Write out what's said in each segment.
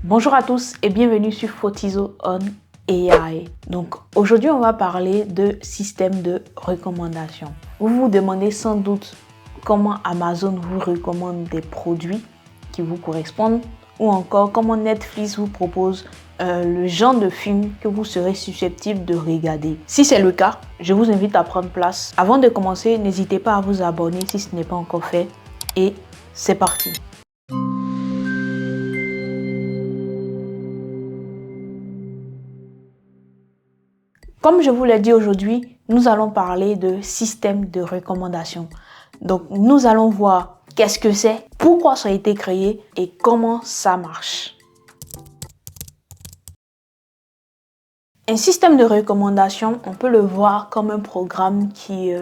Bonjour à tous et bienvenue sur Fotizo on AI. Donc aujourd'hui on va parler de système de recommandation. Vous vous demandez sans doute comment Amazon vous recommande des produits qui vous correspondent ou encore comment Netflix vous propose le genre de film que vous serez susceptible de regarder. Si c'est le cas, je vous invite à prendre place. Avant de commencer, n'hésitez pas à vous abonner si ce n'est pas encore fait et c'est parti. Comme je vous l'ai dit aujourd'hui, nous allons parler de système de recommandation. Donc, nous allons voir qu'est-ce que c'est, pourquoi ça a été créé et comment ça marche. Un système de recommandation, on peut le voir comme un programme qui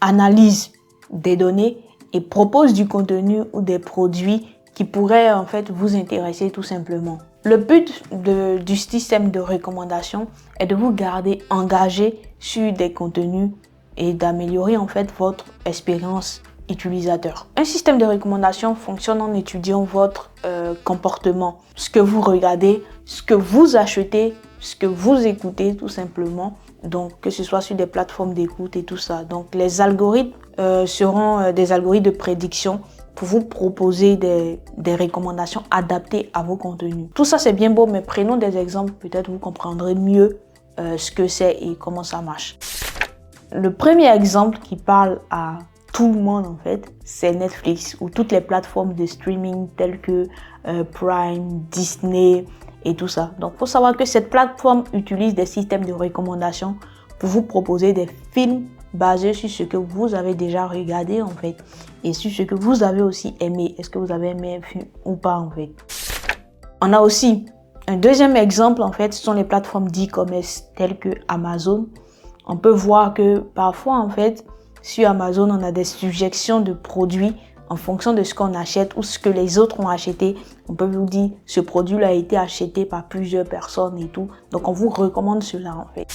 analyse des données et propose du contenu ou des produits qui pourraient en fait vous intéresser tout simplement. Le but du système de recommandation est de vous garder engagé sur des contenus et d'améliorer en fait votre expérience utilisateur. Un système de recommandation fonctionne en étudiant votre comportement, ce que vous regardez, ce que vous achetez, ce que vous écoutez tout simplement. Donc que ce soit sur des plateformes d'écoute et tout ça. Donc les algorithmes seront des algorithmes de prédiction pour vous proposer des recommandations adaptées à vos contenus. Tout ça c'est bien beau, mais prenons des exemples, peut-être vous comprendrez mieux ce que c'est et comment ça marche. Le premier exemple qui parle à tout le monde en fait, c'est Netflix ou toutes les plateformes de streaming telles que Prime, Disney et tout ça. Donc il faut savoir que cette plateforme utilise des systèmes de recommandation pour vous proposer des films basés sur ce que vous avez déjà regardé en fait et sur ce que vous avez aussi aimé. Est-ce que vous avez aimé un film ou pas en fait. On a aussi un deuxième exemple en fait, ce sont les plateformes d'e-commerce telles que Amazon. On peut voir que parfois en fait sur Amazon on a des suggestions de produits en fonction de ce qu'on achète ou ce que les autres ont acheté. On peut vous dire ce produit a été acheté par plusieurs personnes et tout. Donc on vous recommande cela en fait.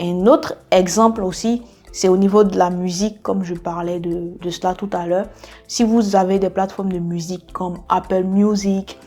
Un autre exemple aussi, c'est au niveau de la musique, comme je parlais de cela tout à l'heure. Si vous avez des plateformes de musique comme Apple Music,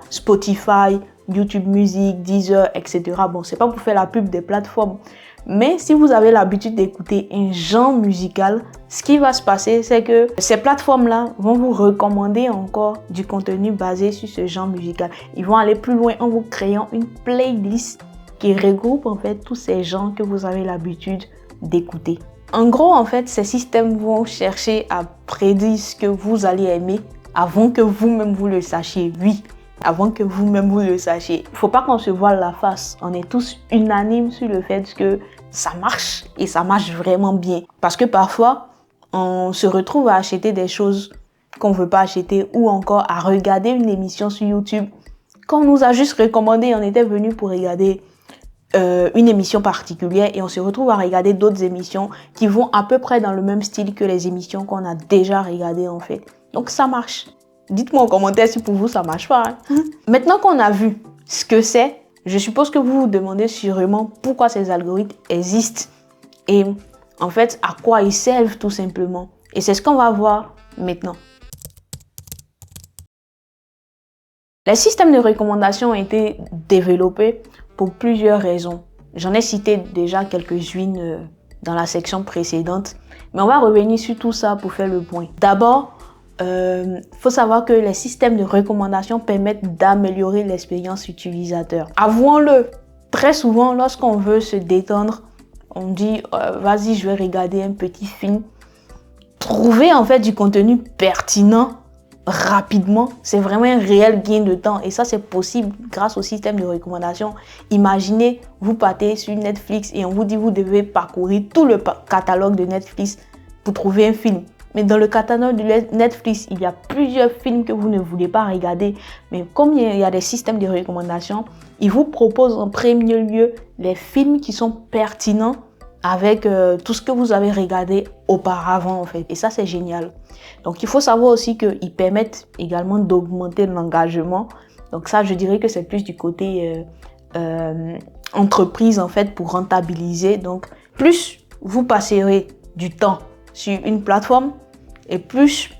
Spotify, YouTube Music, Deezer, etc. Bon, c'est pas pour faire la pub des plateformes. Mais si vous avez l'habitude d'écouter un genre musical, ce qui va se passer, c'est que ces plateformes-là vont vous recommander encore du contenu basé sur ce genre musical. Ils vont aller plus loin en vous créant une playlist qui regroupe en fait tous ces genres que vous avez l'habitude d'écouter. En gros, en fait, ces systèmes vont chercher à prédire ce que vous allez aimer avant que vous-même vous le sachiez. Oui, avant que vous-même vous le sachiez. Il ne faut pas qu'on se voile la face. On est tous unanimes sur le fait que ça marche et ça marche vraiment bien. Parce que parfois, on se retrouve à acheter des choses qu'on ne veut pas acheter ou encore à regarder une émission sur YouTube qu'on nous a juste recommandé. On était venu pour regarder une émission particulière et on se retrouve à regarder d'autres émissions qui vont à peu près dans le même style que les émissions qu'on a déjà regardées en fait. Donc ça marche. Dites-moi en commentaire si pour vous ça marche pas. Hein. Maintenant qu'on a vu ce que c'est, je suppose que vous vous demandez sûrement pourquoi ces algorithmes existent et en fait à quoi ils servent tout simplement. Et c'est ce qu'on va voir maintenant. Les systèmes de recommandation ont été développés pour plusieurs raisons. J'en ai cité déjà quelques-unes dans la section précédente, mais on va revenir sur tout ça pour faire le point. D'abord, faut savoir que les systèmes de recommandation permettent d'améliorer l'expérience utilisateur. Avouons-le, très souvent, lorsqu'on veut se détendre, on dit vas-y, je vais regarder un petit film. Trouver en fait du contenu pertinent rapidement, c'est vraiment un réel gain de temps et ça c'est possible grâce au système de recommandation. Imaginez, vous partez sur Netflix et on vous dit vous devez parcourir tout le catalogue de Netflix pour trouver un film. Mais dans le catalogue de Netflix, il y a plusieurs films que vous ne voulez pas regarder. Mais comme il y a des systèmes de recommandation, ils vous proposent en premier lieu les films qui sont pertinents avec tout ce que vous avez regardé auparavant en fait. Et ça c'est génial. Donc il faut savoir aussi qu'ils permettent également d'augmenter l'engagement. Donc ça je dirais que c'est plus du côté entreprise en fait pour rentabiliser. Donc plus vous passerez du temps sur une plateforme et plus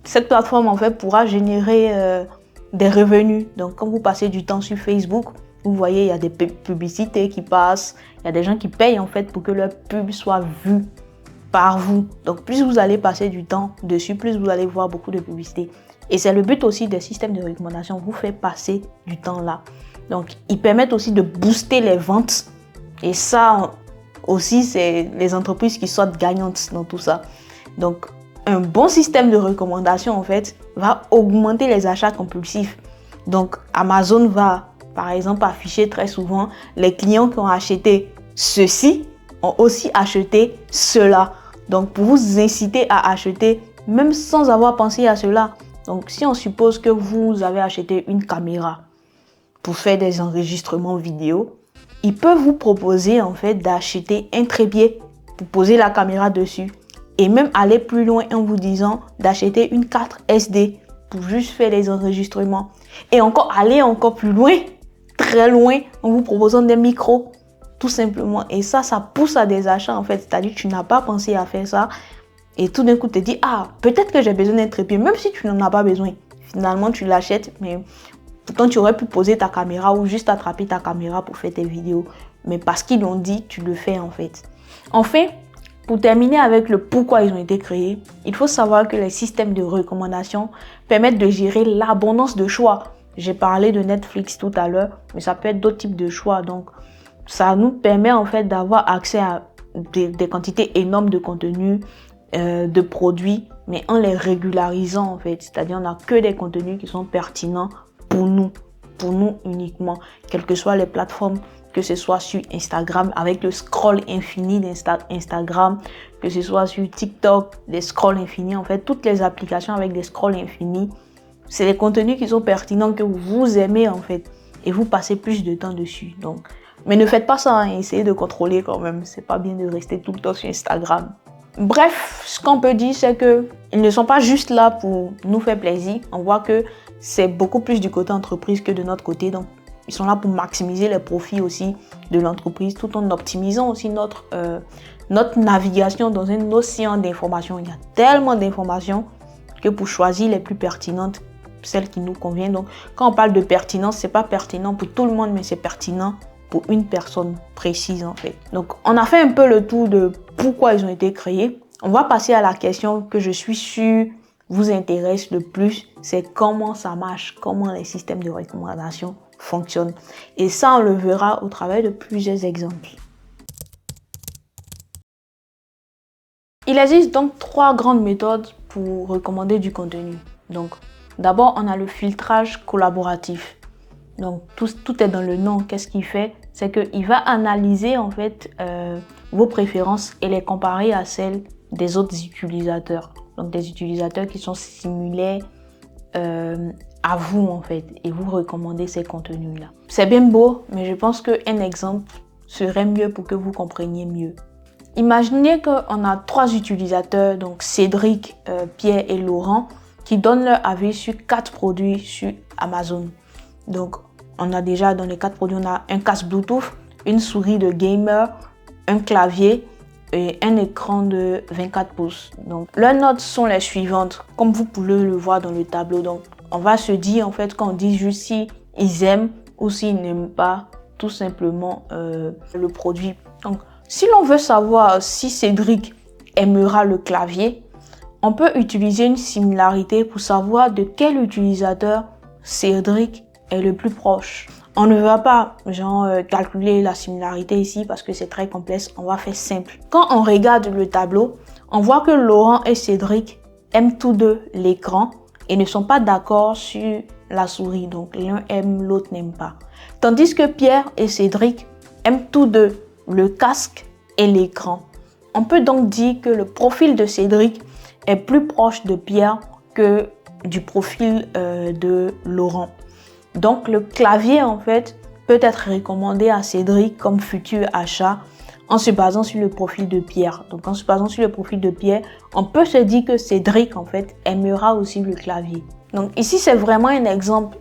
cette plateforme en fait pourra générer des revenus. Donc, quand vous passez du temps sur Facebook, vous voyez, il y a des publicités qui passent. Il y a des gens qui payent en fait pour que leur pub soit vue par vous. Donc, plus vous allez passer du temps dessus, plus vous allez voir beaucoup de publicités. Et c'est le but aussi des systèmes de recommandation, vous fait passer du temps là. Donc, ils permettent aussi de booster les ventes. Et ça aussi, c'est les entreprises qui sortent gagnantes dans tout ça. Donc, un bon système de recommandation, en fait, va augmenter les achats compulsifs. Donc, Amazon va, par exemple, afficher très souvent les clients qui ont acheté ceci ont aussi acheté cela. Donc, pour vous inciter à acheter, même sans avoir pensé à cela. Donc, si on suppose que vous avez acheté une caméra pour faire des enregistrements vidéo, ils peuvent vous proposer, en fait, d'acheter un trépied pour poser la caméra dessus. Et même aller plus loin en vous disant d'acheter une carte SD pour juste faire les enregistrements. Et encore aller encore plus loin, très loin, en vous proposant des micros, tout simplement. Et ça pousse à des achats en fait. C'est-à-dire que tu n'as pas pensé à faire ça. Et tout d'un coup, tu te dis, ah, peut-être que j'ai besoin d'un trépied, même si tu n'en as pas besoin. Finalement, tu l'achètes, mais pourtant, tu aurais pu poser ta caméra ou juste attraper ta caméra pour faire tes vidéos. Mais parce qu'ils l'ont dit, tu le fais en fait. Enfin, pour terminer avec le pourquoi ils ont été créés, il faut savoir que les systèmes de recommandation permettent de gérer l'abondance de choix. J'ai parlé de Netflix tout à l'heure, mais ça peut être d'autres types de choix. Donc, ça nous permet en fait d'avoir accès à des quantités énormes de contenu, de produits, mais en les régularisant en fait. C'est-à-dire, on n'a que des contenus qui sont pertinents pour nous uniquement, quelles que soient les plateformes, que ce soit sur Instagram avec le scroll infini d'Instagram, que ce soit sur TikTok, des scrolls infinis, en fait, toutes les applications avec des scrolls infinis, c'est des contenus qui sont pertinents, que vous aimez en fait, et vous passez plus de temps dessus. Donc, mais ne faites pas ça, hein, essayez de contrôler quand même, c'est pas bien de rester tout le temps sur Instagram. Bref, ce qu'on peut dire, c'est que ils ne sont pas juste là pour nous faire plaisir. On voit que c'est beaucoup plus du côté entreprise que de notre côté. Donc, ils sont là pour maximiser les profits aussi de l'entreprise tout en optimisant aussi notre navigation dans un océan d'informations. Il y a tellement d'informations que pour choisir les plus pertinentes, celles qui nous conviennent. Donc, quand on parle de pertinence, c'est pas pertinent pour tout le monde, mais c'est pertinent pour une personne précise en fait. Donc, on a fait un peu le tour de pourquoi ils ont été créés. On va passer à la question que je suis sûre vous intéresse le plus, c'est comment ça marche, comment les systèmes de recommandation fonctionnent. Et ça, on le verra au travers de plusieurs exemples. Il existe donc 3 grandes méthodes pour recommander du contenu. Donc, d'abord, on a le filtrage collaboratif. Donc, tout est dans le nom. Qu'est-ce qu'il fait? C'est qu'il va analyser en fait vos préférences et les comparer à celles des autres utilisateurs. Donc, des utilisateurs qui sont similaires à vous en fait. Et vous recommandez ces contenus-là. C'est bien beau, mais je pense qu'un exemple serait mieux pour que vous compreniez mieux. Imaginez qu'on a 3 utilisateurs, donc Cédric, Pierre et Laurent, qui donnent leur avis sur 4 produits sur Amazon. Donc, on a déjà dans les 4 produits, on a un casque Bluetooth, une souris de gamer, un clavier et un écran de 24 pouces. Donc, leurs notes sont les suivantes, comme vous pouvez le voir dans le tableau. Donc, on va se dire en fait qu'on dit juste si ils aiment ou s'ils n'aiment pas tout simplement le produit. Donc, si l'on veut savoir si Cédric aimera le clavier, on peut utiliser une similarité pour savoir de quel utilisateur Cédric est le plus proche. On ne va pas calculer la similarité ici parce que c'est très complexe. On va faire simple. Quand on regarde le tableau, on voit que Laurent et Cédric aiment tous deux l'écran et ne sont pas d'accord sur la souris. Donc l'un aime, l'autre n'aime pas. Tandis que Pierre et Cédric aiment tous deux le casque et l'écran. On peut donc dire que le profil de Cédric est plus proche de Pierre que du profil de Laurent. Donc le clavier en fait peut être recommandé à Cédric comme futur achat en se basant sur le profil de Pierre. Donc en se basant sur le profil de Pierre, on peut se dire que Cédric en fait aimera aussi le clavier. Donc ici c'est vraiment un exemple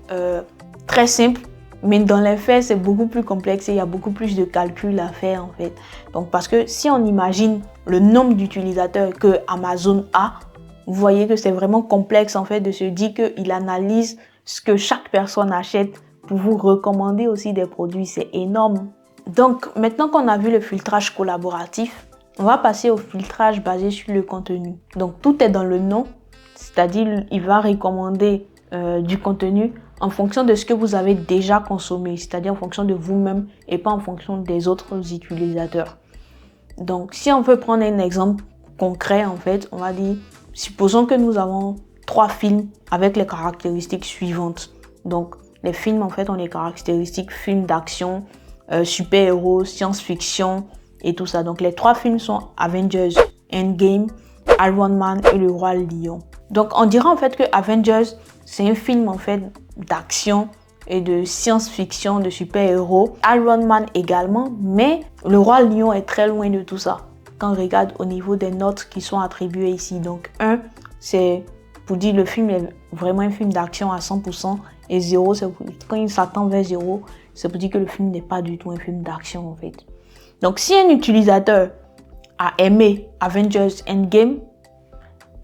très simple, mais dans les faits c'est beaucoup plus complexe et il y a beaucoup plus de calculs à faire en fait. Donc parce que si on imagine le nombre d'utilisateurs que Amazon a, vous voyez que c'est vraiment complexe en fait de se dire qu'il analyse ce que chaque personne achète pour vous recommander aussi des produits. C'est énorme. Donc, maintenant qu'on a vu le filtrage collaboratif, on va passer au filtrage basé sur le contenu. Donc, tout est dans le nom, c'est-à-dire il va recommander du contenu en fonction de ce que vous avez déjà consommé, c'est-à-dire en fonction de vous-même et pas en fonction des autres utilisateurs. Donc, si on veut prendre un exemple concret, en fait, on va dire, supposons que nous avons 3 films avec les caractéristiques suivantes. Donc, les films, en fait, ont les caractéristiques films d'action, super-héros, science-fiction et tout ça. Donc, les 3 films sont Avengers, Endgame, Iron Man et Le Roi Lion. Donc, on dira en fait que Avengers, c'est un film en fait d'action et de science-fiction, de super-héros. Iron Man également, mais Le Roi Lion est très loin de tout ça. Quand on regarde au niveau des notes qui sont attribuées ici. Donc 1, c'est pour dire le film est vraiment un film d'action à 100%. Et 0, c'est quand il s'attend vers 0, c'est pour dire que le film n'est pas du tout un film d'action en fait. Donc si un utilisateur a aimé Avengers Endgame,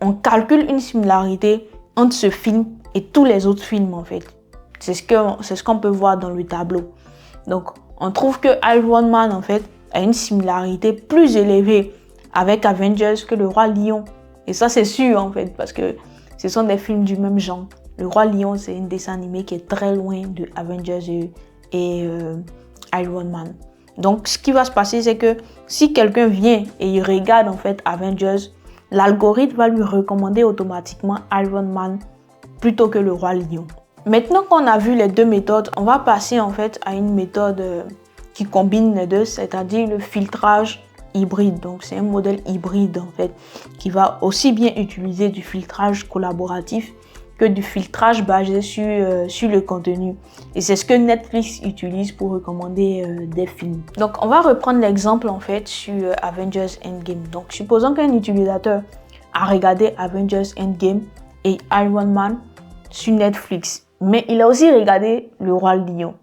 on calcule une similarité entre ce film et tous les autres films en fait. C'est ce qu'on peut voir dans le tableau. Donc, on trouve que Iron Man en fait a une similarité plus élevée avec Avengers que Le Roi Lion. Et ça c'est sûr en fait parce que ce sont des films du même genre. Le Roi Lion c'est un dessin animé qui est très loin de Avengers et Iron Man. Donc, ce qui va se passer c'est que si quelqu'un vient et il regarde en fait Avengers, l'algorithme va lui recommander automatiquement Iron Man plutôt que Le Roi Lion. Maintenant qu'on a vu les deux méthodes, on va passer en fait à une méthode qui combine les deux, c'est-à-dire le filtrage hybride. Donc c'est un modèle hybride en fait qui va aussi bien utiliser du filtrage collaboratif que du filtrage basé sur le contenu. Et c'est ce que Netflix utilise pour recommander des films. Donc on va reprendre l'exemple en fait sur Avengers Endgame. Donc supposons qu'un utilisateur a regardé Avengers Endgame et Iron Man sur Netflix. Mais il a aussi regardé Le Roi Lion.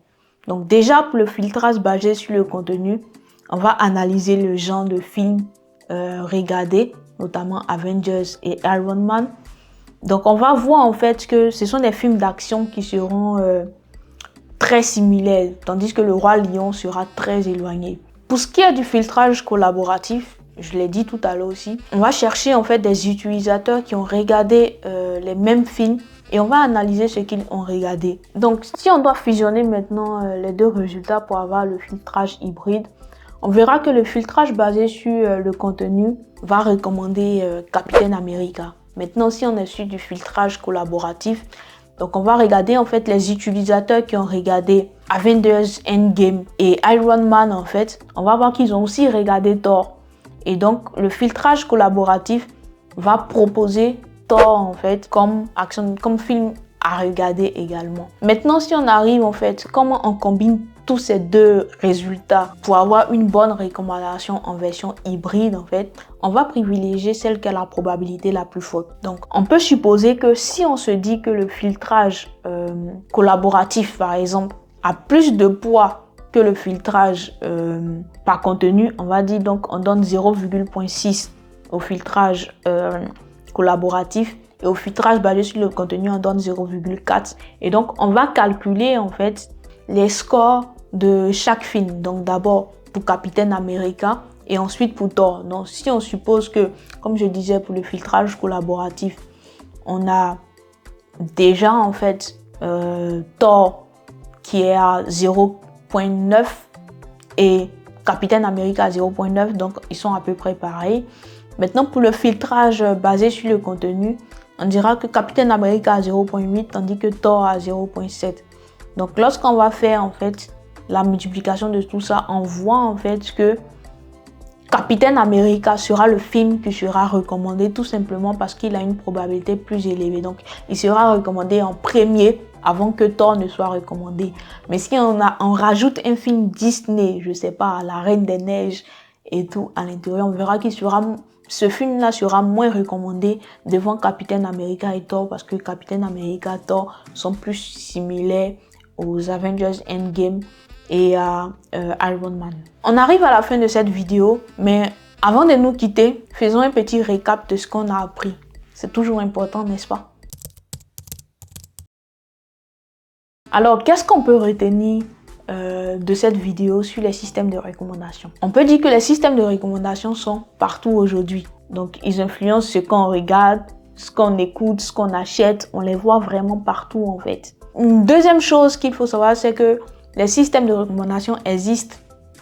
Donc déjà, pour le filtrage basé sur le contenu, on va analyser le genre de film regardé, notamment Avengers et Iron Man. Donc on va voir en fait que ce sont des films d'action qui seront très similaires, tandis que Le Roi Lion sera très éloigné. Pour ce qui est du filtrage collaboratif, je l'ai dit tout à l'heure aussi, on va chercher en fait des utilisateurs qui ont regardé les mêmes films et on va analyser ce qu'ils ont regardé. Donc, si on doit fusionner maintenant les deux résultats pour avoir le filtrage hybride, on verra que le filtrage basé sur le contenu va recommander Captain America. Maintenant, si on est sur du filtrage collaboratif, donc on va regarder en fait les utilisateurs qui ont regardé Avengers Endgame et Iron Man en fait, on va voir qu'ils ont aussi regardé Thor. Et donc, le filtrage collaboratif va proposer Thor en fait comme film à regarder également. Maintenant, si on arrive en fait, comment on combine tous ces deux résultats pour avoir une bonne recommandation en version hybride en fait, on va privilégier celle qui a la probabilité la plus forte. Donc, on peut supposer que si on se dit que le filtrage collaboratif par exemple a plus de poids que le filtrage par contenu, on va dire donc on donne 0,6 au filtrage collaboratif et au filtrage basé sur le contenu on donne 0,4 et donc on va calculer en fait les scores de chaque film. Donc d'abord pour Captain America et ensuite pour Thor. Donc si on suppose que, comme je disais pour le filtrage collaboratif, on a déjà en fait Thor qui est à 0,9 et Captain America à 0,9, donc ils sont à peu près pareils. Maintenant, pour le filtrage basé sur le contenu, on dira que Captain America à 0,8 tandis que Thor à 0,7. Donc, lorsqu'on va faire en fait la multiplication de tout ça, on voit en fait que Captain America sera le film qui sera recommandé tout simplement parce qu'il a une probabilité plus élevée. Donc, il sera recommandé en premier avant que Thor ne soit recommandé. Mais si on rajoute un film Disney, je sais pas, La Reine des Neiges et tout à l'intérieur, on verra qu'il sera... Ce film-là sera moins recommandé devant Captain America et Thor parce que Captain America et Thor sont plus similaires aux Avengers Endgame et à Iron Man. On arrive à la fin de cette vidéo, mais avant de nous quitter, faisons un petit récap de ce qu'on a appris. C'est toujours important, n'est-ce pas? Alors, qu'est-ce qu'on peut retenir de cette vidéo sur les systèmes de recommandation? On peut dire que les systèmes de recommandation sont partout aujourd'hui. Donc, ils influencent ce qu'on regarde, ce qu'on écoute, ce qu'on achète. On les voit vraiment partout en fait. Une deuxième chose qu'il faut savoir, c'est que les systèmes de recommandation existent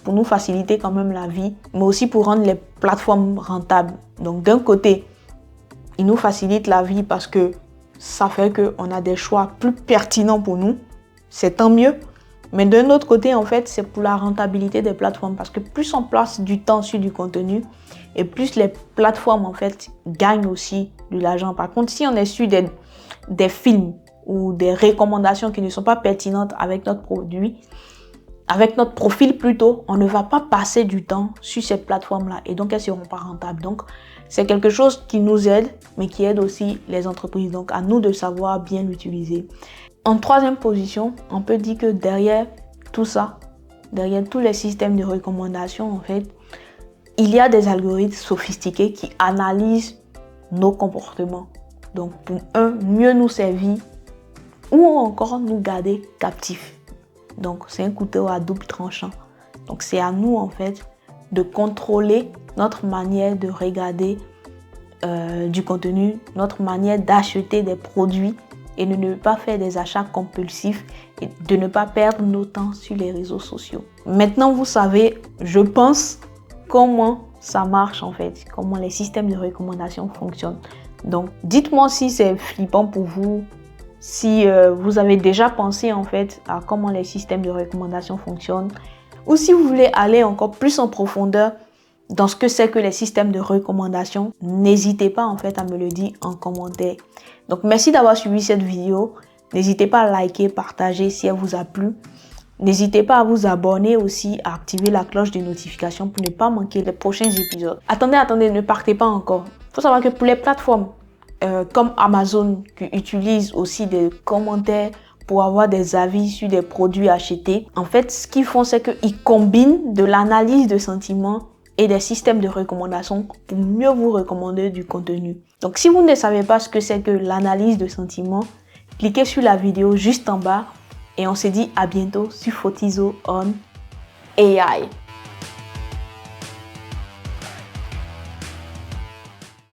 pour nous faciliter quand même la vie, mais aussi pour rendre les plateformes rentables. Donc, d'un côté, ils nous facilitent la vie parce que ça fait qu'on a des choix plus pertinents pour nous. C'est tant mieux. Mais d'un autre côté, en fait, c'est pour la rentabilité des plateformes parce que plus on place du temps sur du contenu et plus les plateformes, en fait, gagnent aussi de l'argent. Par contre, si on est sur des films ou des recommandations qui ne sont pas pertinentes avec notre produit, avec notre profil plutôt, on ne va pas passer du temps sur ces plateformes-là et donc elles ne seront pas rentables. Donc, c'est quelque chose qui nous aide, mais qui aide aussi les entreprises. Donc, à nous de savoir bien l'utiliser. En troisième position, on peut dire que derrière tout ça, derrière tous les systèmes de recommandation, en fait, il y a des algorithmes sophistiqués qui analysent nos comportements. Donc, pour mieux nous servir ou encore nous garder captifs. Donc, c'est un couteau à double tranchant. Donc, c'est à nous, en fait, de contrôler notre manière de regarder du contenu, notre manière d'acheter des produits et de ne pas faire des achats compulsifs et de ne pas perdre nos temps sur les réseaux sociaux. Maintenant, vous savez, je pense, comment ça marche en fait, comment les systèmes de recommandation fonctionnent. Donc, dites-moi si c'est flippant pour vous, si vous avez déjà pensé en fait à comment les systèmes de recommandation fonctionnent, ou si vous voulez aller encore plus en profondeur dans ce que c'est que les systèmes de recommandation, n'hésitez pas en fait à me le dire en commentaire. Donc, merci d'avoir suivi cette vidéo. N'hésitez pas à liker, partager si elle vous a plu. N'hésitez pas à vous abonner aussi, à activer la cloche de notification pour ne pas manquer les prochains épisodes. Attendez, ne partez pas encore. Il faut savoir que pour les plateformes comme Amazon qui utilisent aussi des commentaires pour avoir des avis sur des produits achetés, en fait, ce qu'ils font, c'est qu'ils combinent de l'analyse de sentiments et des systèmes de recommandation pour mieux vous recommander du contenu. Donc, si vous ne savez pas ce que c'est que l'analyse de sentiments, cliquez sur la vidéo juste en bas et on se dit à bientôt sur Fotizo on AI.